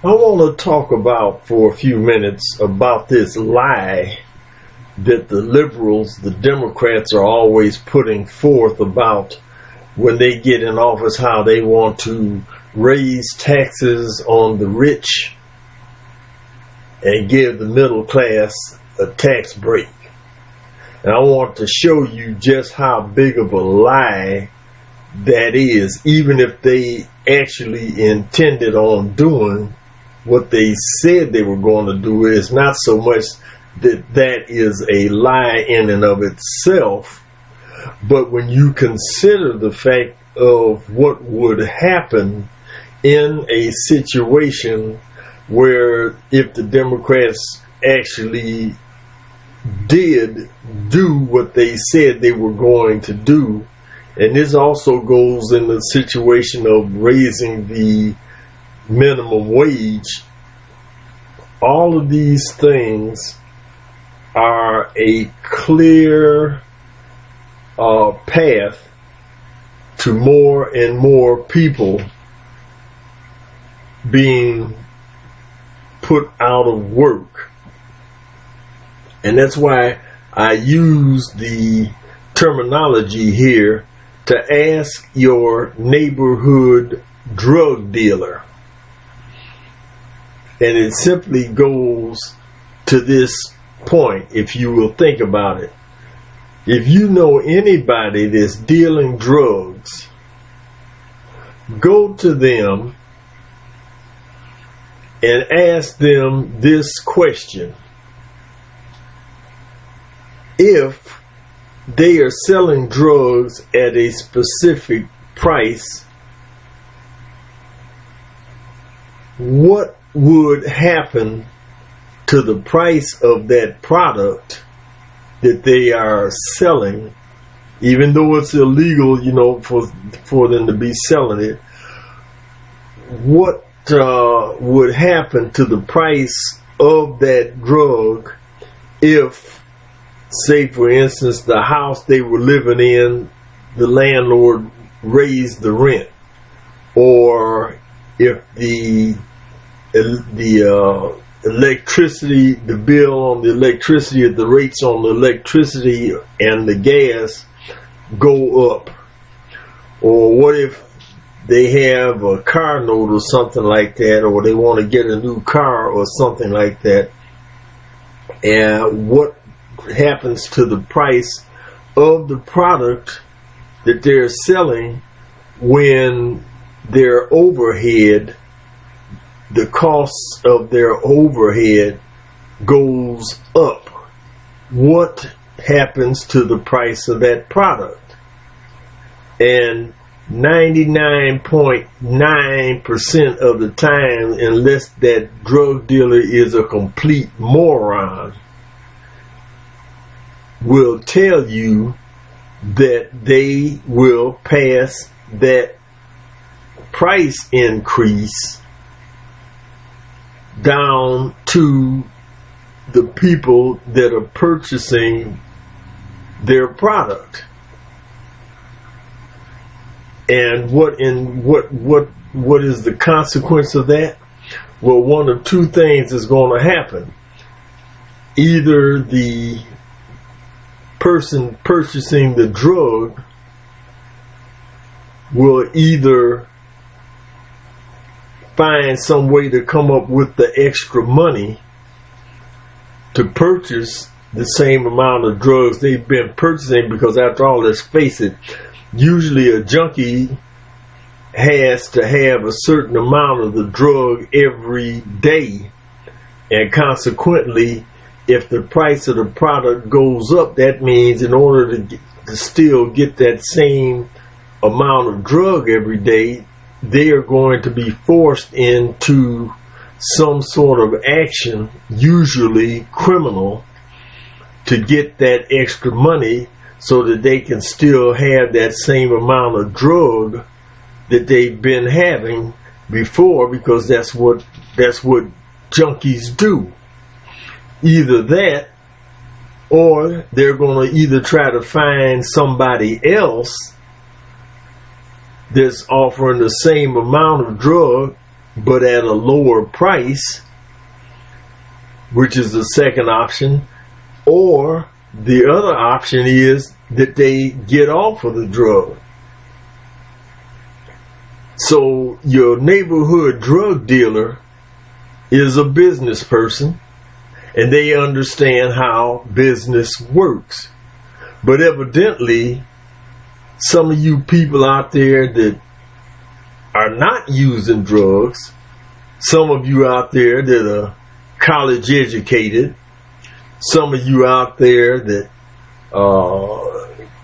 I want to talk about for a few minutes about this lie that the liberals, the Democrats, are always putting forth about when they get in office, how they want to raise taxes on the rich and give the middle class a tax break. And I want to show you just how big of a lie that is, even if they actually intended on doing what they said they were going to do. Is not so much that is a lie in and of itself, but when you consider the fact of what would happen in a situation where if the Democrats actually did do what they said they were going to do, and this also goes in the situation of raising the minimum wage, all of these things are a clear path to more and more people being put out of work. And that's why I use the terminology here to ask your neighborhood drug dealer. And it simply goes to this point, if you will think about it. If you know anybody that's dealing drugs, go to them and ask them this question. If they are selling drugs at a specific price, what would happen to the price of that product that they are selling, even though it's illegal, for them to be selling it? What would happen to the price of that drug if, say for instance, the house they were living in, the landlord raised the rent, or if the electricity, the bill on the electricity, the rates on the electricity and the gas go up, or what if they have a car note or something like that, or they want to get a new car or something like that, and what happens to the price of the product that they're selling when their overhead, the cost of their overhead goes up? What happens to the price of that product? And 99.9% of the time, unless that drug dealer is a complete moron, will tell you that they will pass that price increase down to the people that are purchasing their product. And what is the consequence of that? Well, one of two things is going to happen. Either the person purchasing the drug will either find some way to come up with the extra money to purchase the same amount of drugs they've been purchasing, because after all, let's face it, usually a junkie has to have a certain amount of the drug every day, and consequently, if the price of the product goes up, that means in order to still get that same amount of drug every day, they are going to be forced into some sort of action, usually criminal, to get that extra money so that they can still have that same amount of drug that they've been having before, because that's what junkies do. Either that, or they're going to either try to find somebody else that's offering the same amount of drug but at a lower price, which is the second option. Or the other option is that they get off of the drug. So your neighborhood drug dealer is a business person, and they understand how business works. But evidently, some of you people out there that are not using drugs, some of you out there that are college educated, some of you out there that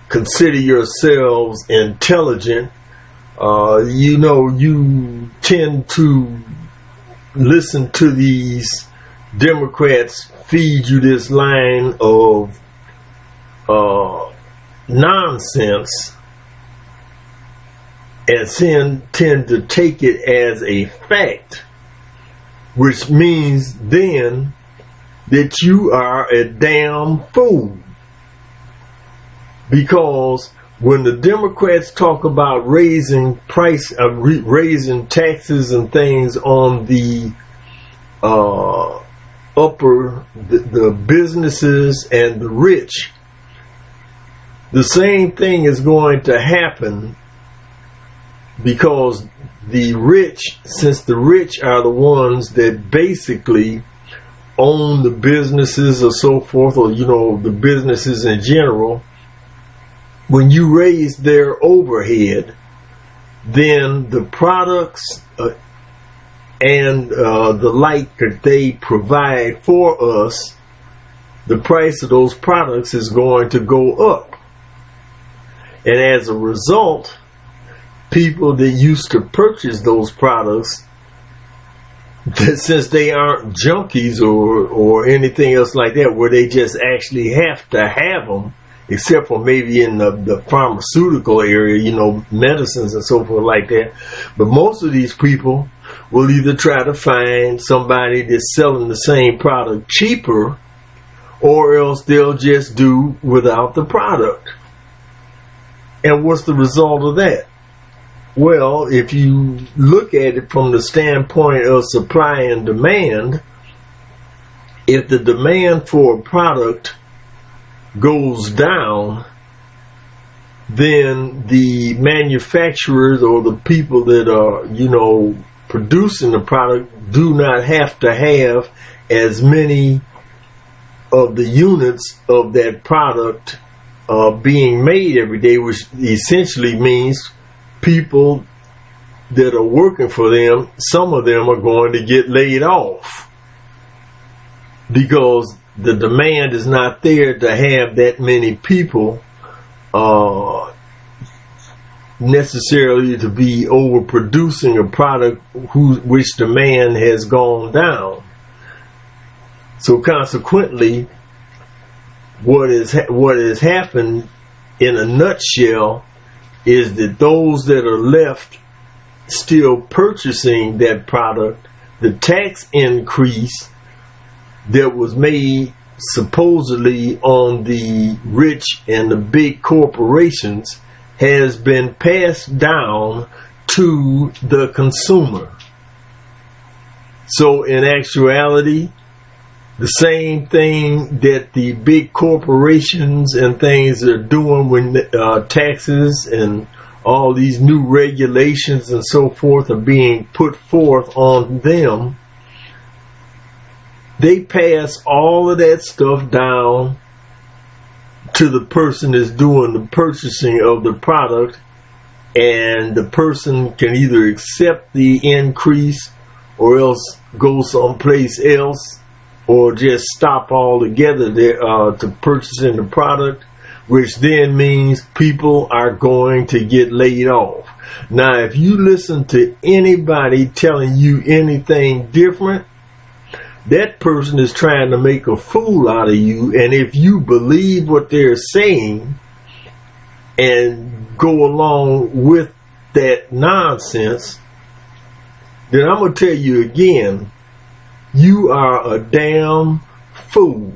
consider yourselves intelligent, you tend to listen to these Democrats feed you this line of nonsense and tend to take it as a fact, which means then that you are a damn fool. Because when the Democrats talk about raising raising taxes and things on the the businesses and the rich, the same thing is going to happen, because the rich, since the rich are the ones that basically own the businesses or so forth, or the businesses in general, when you raise their overhead, then the products and the like that they provide for us, the price of those products is going to go up. And as a result, people that used to purchase those products, since they aren't junkies or anything else like that, where they just actually have to have them, except for maybe in the pharmaceutical area, medicines and so forth like that. But most of these people will either try to find somebody that's selling the same product cheaper, or else they'll just do without the product. And what's the result of that? Well, if you look at it from the standpoint of supply and demand, if the demand for a product goes down, then the manufacturers or the people that are, producing the product do not have to have as many of the units of that product being made every day, which essentially means people that are working for them, some of them are going to get laid off, because the demand is not there to have that many people necessarily to be overproducing a product which demand has gone down. So consequently, what has happened in a nutshell is that those that are left still purchasing that product, the tax increase that was made supposedly on the rich and the big corporations has been passed down to the consumer. So in actuality, the same thing that the big corporations and things are doing when taxes and all these new regulations and so forth are being put forth on them, they pass all of that stuff down to the person that's doing the purchasing of the product, and the person can either accept the increase or else go someplace else, or just stop altogether to purchasing the product, which then means people are going to get laid off. Now, if you listen to anybody telling you anything different, that person is trying to make a fool out of you. And if you believe what they're saying and go along with that nonsense, then I'm going to tell you again, you are a damn fool.